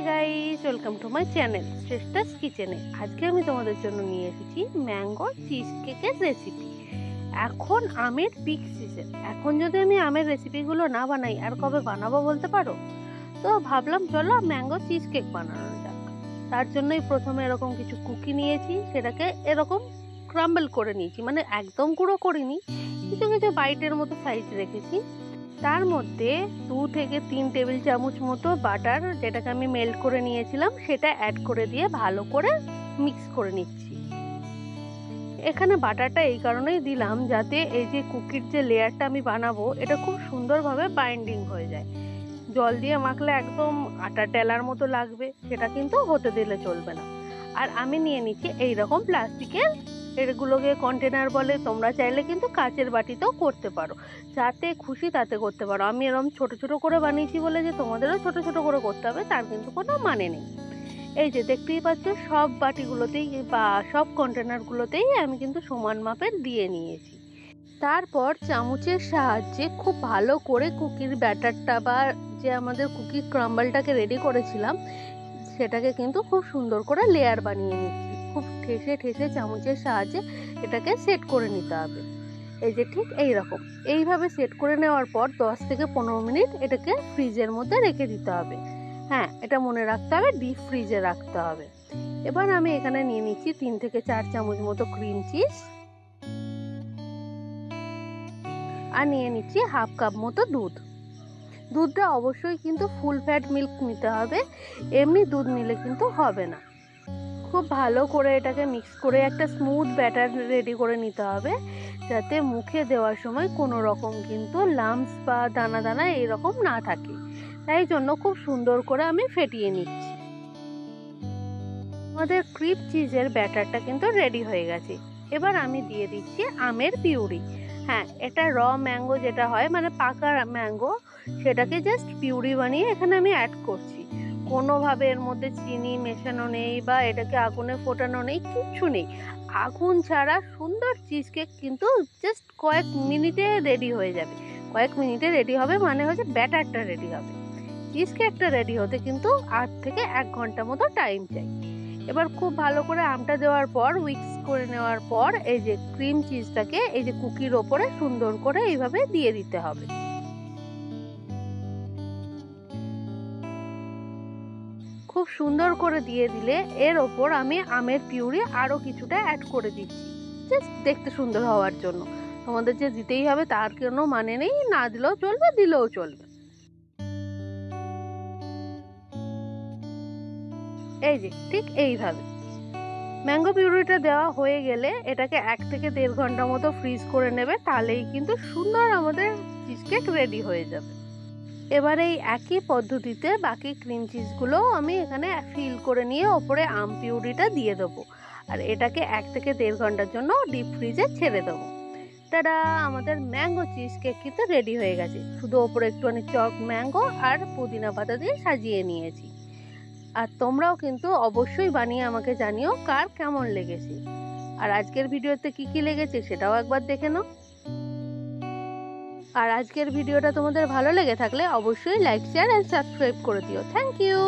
Guys, welcome to my channel Shreshtha's কিচেনে। আজকে আমি তোমাদের জন্য নিয়ে এসেছি ম্যাঙ্গো চিজ কেকের রেসিপি। এখন আমের পিক সিজন, এখন যদি আমি আমের রেসিপিগুলো না বানাই আর কবে বানাবো বলতে পারো? তো ভাবলাম চলো ম্যাঙ্গো চিজ কেক বানানো যাক। তার জন্যই প্রথমে এরকম কিছু কুকি নিয়েছি, সেটাকে এরকম ক্রাম্বল করে নিয়েছি, মানে একদম গুঁড়ো করিনি, কিছু কিছু বাইটের মতো সাইজ রেখেছি। তার মধ্যে 2 থেকে 3 টেবিল চামচ মতো বাটার, যেটাকে আমি মেল্ট করে নিয়েছিলাম, সেটা অ্যাড করে দিয়ে ভালো করে মিক্স করে নিচ্ছি। এখানে বাটারটা এই কারণেই দিলাম যাতে এই যে কুকির যে লেয়ারটা আমি বানাবো এটা খুব সুন্দরভাবে বাইন্ডিং হয়ে যায়। জল দিয়ে মাখলে একদম আটা টেলার মতো লাগবে, সেটা কিন্তু হতে দিলে চলবে না। আর আমি নিয়ে নিচ্ছি এইরকম প্লাস্টিকের, এগুলোকে কন্টেনার বলে, তোমরা চাইলে কিন্তু কাচের বাটিতেও করতে পারো, যাতে খুশি তাতে করতে পারো। আমি এরকম ছোট ছোট করে বানিয়েছি বলে যে তোমাদেরও ছোট ছোট করে করতে হবে তার কিন্তু কোনো মানে নেই। এই যে দেখতেই পাচ্ছ, সব বাটিগুলোতেই বা সব কন্টেনারগুলোতেই আমি কিন্তু সমান মাপের দিয়ে নিয়েছি। তারপর চামচের সাহায্যে খুব ভালো করে কুকির ব্যাটারটা বা যে আমাদের কুকির ক্রাম্বলটাকে রেডি করেছিলাম সেটাকে কিন্তু খুব সুন্দর করে লেয়ার বানিয়ে নিচ্ছি। খুব ঠেসে ঠেসে চামচের সাহায্যে এটাকে সেট করে নিতে হবে। এই যে ঠিক এইরকম এইভাবে সেট করে নেওয়ার পর 10 থেকে 15 মিনিট এটাকে ফ্রিজের মধ্যে রেখে দিতে হবে। হ্যাঁ, এটা মনে রাখতে হবে, ডিপ ফ্রিজে রাখতে হবে। এবার আমি এখানে নিয়ে নিচ্ছি 3 থেকে 4 চামচ মতো ক্রিম চিজ, আর নিয়ে নিচ্ছি হাফ কাপ মতো দুধ। দুধটা অবশ্যই কিন্তু ফুল ফ্যাট মিল্ক নিতে হবে, এমনি দুধ নিলে কিন্তু হবে না। খুব ভালো করে এটাকে মিক্স করে একটা স্মুথ ব্যাটার রেডি করে নিতে হবে, যাতে মুখে দেওয়ার সময় কোনো রকম কিন্তু লাম্পস বা দানা দানা এইরকম না থাকে। তাই জন্য খুব সুন্দর করে আমি ফেটিয়ে নিচ্ছি। আমাদের ক্রিম চিজের ব্যাটারটা কিন্তু রেডি হয়ে গেছে। এবার আমি দিয়ে দিচ্ছি আমের পিউরি। হ্যাঁ, এটা র ম্যাঙ্গো যেটা হয়, মানে পাকা ম্যাঙ্গো, সেটাকে জাস্ট পিউরি বানিয়ে এখানে আমি অ্যাড করছি। কোনোভাবে এর মধ্যে চিনি মেশানো নেই বা এটাকে আগুনে ফোটানো নেই, কিচ্ছু নেই। আগুন ছাড়া সুন্দর চিজ কেক কিন্তু জাস্ট কয়েক মিনিটে রেডি হয়ে যাবে। কয়েক মিনিটে রেডি হবে মানে হচ্ছে ব্যাটারটা রেডি হবে। চিজ কেকটা রেডি হতে কিন্তু 8 থেকে 1 ঘন্টা মতো টাইম চাই। এবার খুব ভালো করে আমটা দেওয়ার পর উইক্স করে নেওয়ার পর এই যে ক্রিম চিজটাকে এই যে কুকির ওপরে সুন্দর করে এইভাবে দিয়ে দিতে হবে। খুব সুন্দর করে দিয়ে দিলে এর ওপর আমি আমের পিউরি আরো কিছুটা অ্যাড করে দিচ্ছি, জাস্ট দেখতে সুন্দর হওয়ার জন্য। তোমাদের যে দিতেই হবে তার কোনো মানে নেই, না দিলেও চলবে, দিলেও চলবে। এই যে ঠিক এইভাবে ম্যাঙ্গো পিউরিটা দেওয়া হয়ে গেলে এটাকে 1 থেকে 1.5 ঘন্টা মতো ফ্রিজ করে নেবে, তাহলেই কিন্তু সুন্দর আমাদের চিজ কেক রেডি হয়ে যাবে। এবার এই একই পদ্ধতিতে বাকি ক্রিম চিজগুলো আমি এখানে ফিল করে নিয়ে ওপরে আম পিউরিটা দিয়ে দেবো, আর এটাকে 1 থেকে 1.5 ঘন্টার জন্য ডিপ ফ্রিজে ছেড়ে দেবো। টাটা, আমাদের ম্যাঙ্গো চিজ কেক কিন্তু রেডি হয়ে গেছে। শুধু ওপরে একটুখানি চপ ম্যাঙ্গো আর পুদিনা পাতা দিয়ে সাজিয়ে নিয়েছি। আর তোমরাও কিন্তু অবশ্যই বানিয়ে আমাকে জানিও কার কেমন লেগেছে। আর আজকের ভিডিওতে কি কি লেগেছে সেটাও একবার দেখে নাও। আর আজকের ভিডিওটা তোমাদের ভালো লেগে থাকলে অবশ্যই লাইক, শেয়ার এন্ড সাবস্ক্রাইব করে দিও। Thank you.